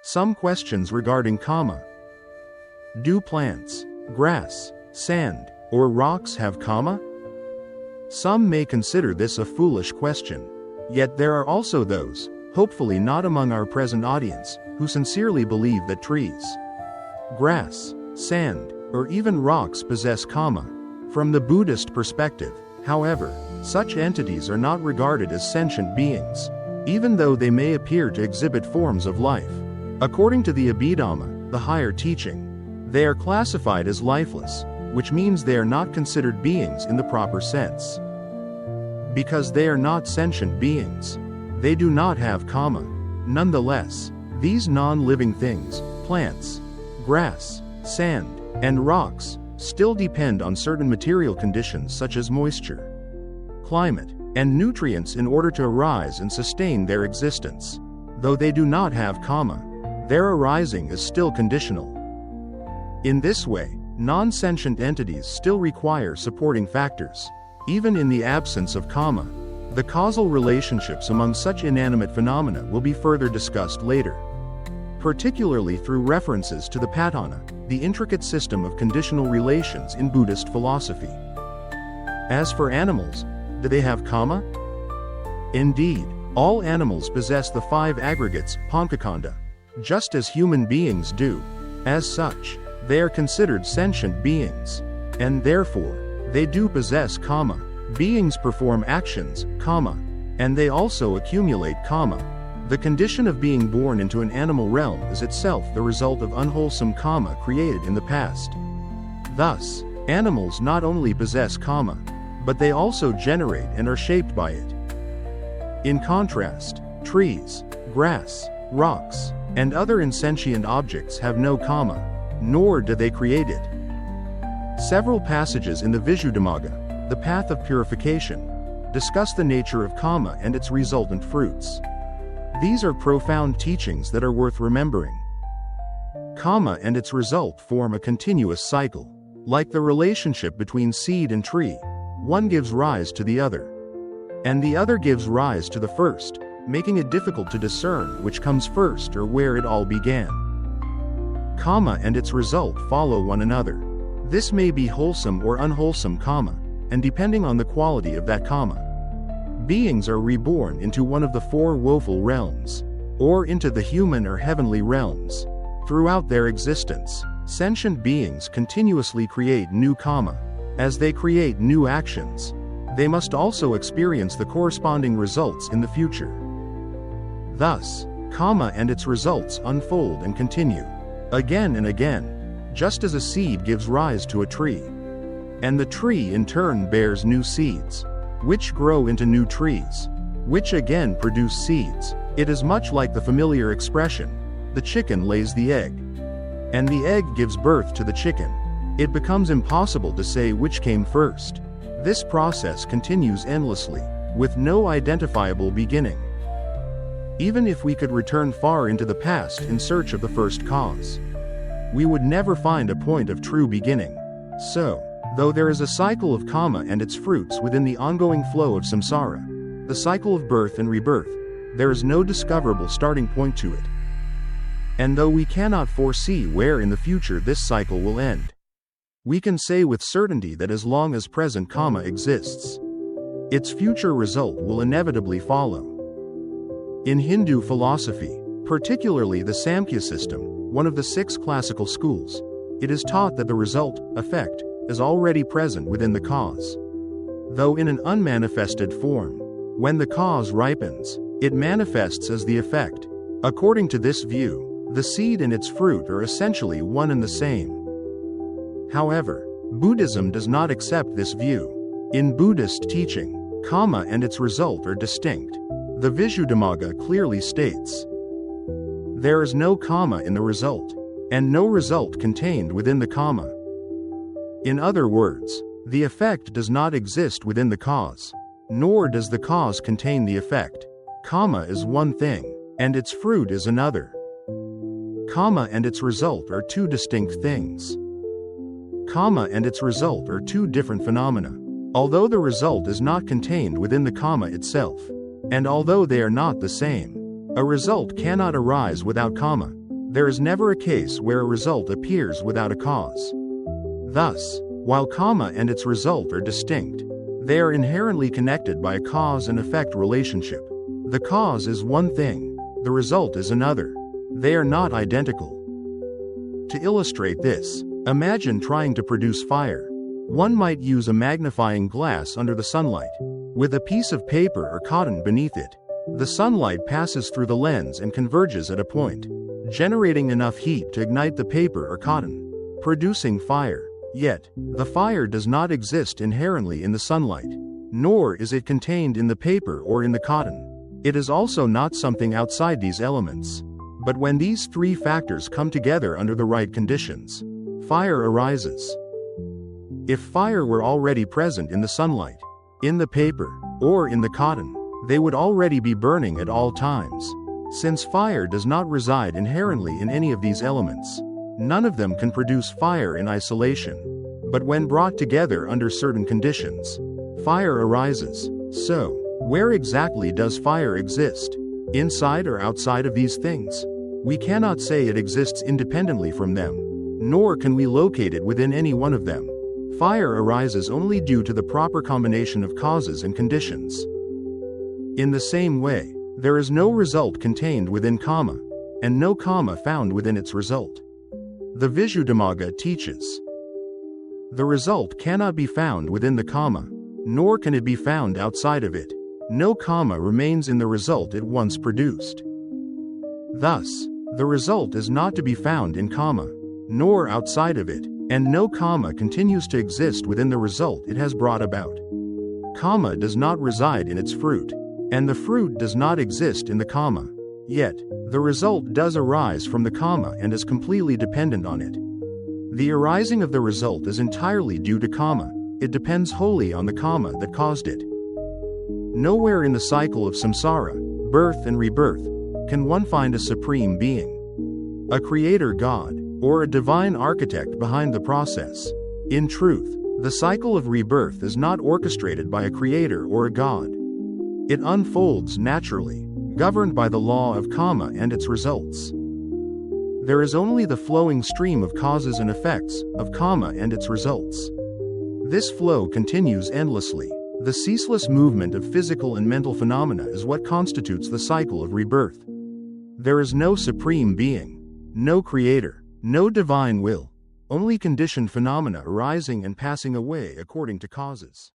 Some questions regarding karma. Do plants, grass, sand, or rocks have karma? Some may consider this a foolish question. Yet there are also those, hopefully not among our present audience, who sincerely believe that trees, grass, sand, or even rocks possess karma. From the Buddhist perspective, however, such entities are not regarded as sentient beings, even though they may appear to exhibit forms of life. According to the Abhidhamma, the higher teaching, they are classified as lifeless, which means they are not considered beings in the proper sense. Because they are not sentient beings, they do not have karma. Nonetheless, these non-living things, plants, grass, sand, and rocks, still depend on certain material conditions such as moisture, climate, and nutrients in order to arise and sustain their existence. Though they do not have karma, their arising is still conditional. In this way, non-sentient entities still require supporting factors. Even in the absence of karma, the causal relationships among such inanimate phenomena will be further discussed later, particularly through references to the patthana, the intricate system of conditional relations in Buddhist philosophy. As for animals, do they have karma? Indeed, all animals possess the 5 aggregates, pancakanda, just as human beings do. As such, they are considered sentient beings, and therefore, they do possess karma. Beings perform actions, karma, and they also accumulate karma. The condition of being born into an animal realm is itself the result of unwholesome karma created in the past. Thus, animals not only possess karma, but they also generate and are shaped by it. In contrast, trees, grass, rocks, and other insentient objects have no karma, nor do they create it. Several passages in the Visuddhimagga, the Path of Purification, discuss the nature of karma and its resultant fruits. These are profound teachings that are worth remembering. Karma and its result form a continuous cycle. Like the relationship between seed and tree, one gives rise to the other, and the other gives rise to the first, making it difficult to discern which comes first or where it all began. Karma and its result follow one another. This may be wholesome or unwholesome karma, and depending on the quality of that karma, beings are reborn into one of the 4 woeful realms, or into the human or heavenly realms. Throughout their existence, sentient beings continuously create new karma. As they create new actions, they must also experience the corresponding results in the future. Thus, karma and its results unfold and continue, again and again, just as a seed gives rise to a tree. And the tree in turn bears new seeds, which grow into new trees, which again produce seeds. It is much like the familiar expression, the chicken lays the egg, and the egg gives birth to the chicken. It becomes impossible to say which came first. This process continues endlessly, with no identifiable beginning. Even if we could return far into the past in search of the first cause, we would never find a point of true beginning. So, though there is a cycle of karma and its fruits within the ongoing flow of samsara, the cycle of birth and rebirth, there is no discoverable starting point to it. And though we cannot foresee where in the future this cycle will end, we can say with certainty that as long as present karma exists, its future result will inevitably follow. In Hindu philosophy, particularly the Samkhya system, one of the 6 classical schools, it is taught that the result, effect, is already present within the cause, though in an unmanifested form. When the cause ripens, it manifests as the effect. According to this view, the seed and its fruit are essentially one and the same. However, Buddhism does not accept this view. In Buddhist teaching, karma and its result are distinct. The Visuddhimagga clearly states, there is no karma in the result, and no result contained within the karma. In other words, the effect does not exist within the cause, nor does the cause contain the effect. Karma is one thing, and its fruit is another. Karma and its result are 2 distinct things. Karma and its result are 2 different phenomena. Although the result is not contained within the karma itself, and although they are not the same, a result cannot arise without karma. There is never a case where a result appears without a cause. Thus, while karma and its result are distinct, they are inherently connected by a cause and effect relationship. The cause is one thing, the result is another. They are not identical. To illustrate this, imagine trying to produce fire. One might use a magnifying glass under the sunlight, with a piece of paper or cotton beneath it. The sunlight passes through the lens and converges at a point, generating enough heat to ignite the paper or cotton, producing fire. Yet, the fire does not exist inherently in the sunlight, nor is it contained in the paper or in the cotton. It is also not something outside these elements. But when these three factors come together under the right conditions, fire arises. If fire were already present in the sunlight, in the paper, or in the cotton, they would already be burning at all times. Since fire does not reside inherently in any of these elements, none of them can produce fire in isolation. But when brought together under certain conditions, fire arises. So, where exactly does fire exist? Inside or outside of these things? We cannot say it exists independently from them, nor can we locate it within any one of them. Fire arises only due to the proper combination of causes and conditions. In the same way, there is no result contained within karma, and no karma found within its result. The Visuddhimagga teaches, the result cannot be found within the karma, nor can it be found outside of it. No karma remains in the result it once produced. Thus, the result is not to be found in karma, nor outside of it, and no karma continues to exist within the result it has brought about. Karma does not reside in its fruit, and the fruit does not exist in the karma. Yet, the result does arise from the karma and is completely dependent on it. The arising of the result is entirely due to karma. It depends wholly on the karma that caused it. Nowhere in the cycle of samsara, birth and rebirth, can one find a supreme being, a creator God, or a divine architect behind the process. In truth, the cycle of rebirth is not orchestrated by a creator or a god. It unfolds naturally, governed by the law of karma and its results. There is only the flowing stream of causes and effects, of karma and its results. This flow continues endlessly. The ceaseless movement of physical and mental phenomena is what constitutes the cycle of rebirth. There is no supreme being, no creator, no divine will, only conditioned phenomena arising and passing away according to causes.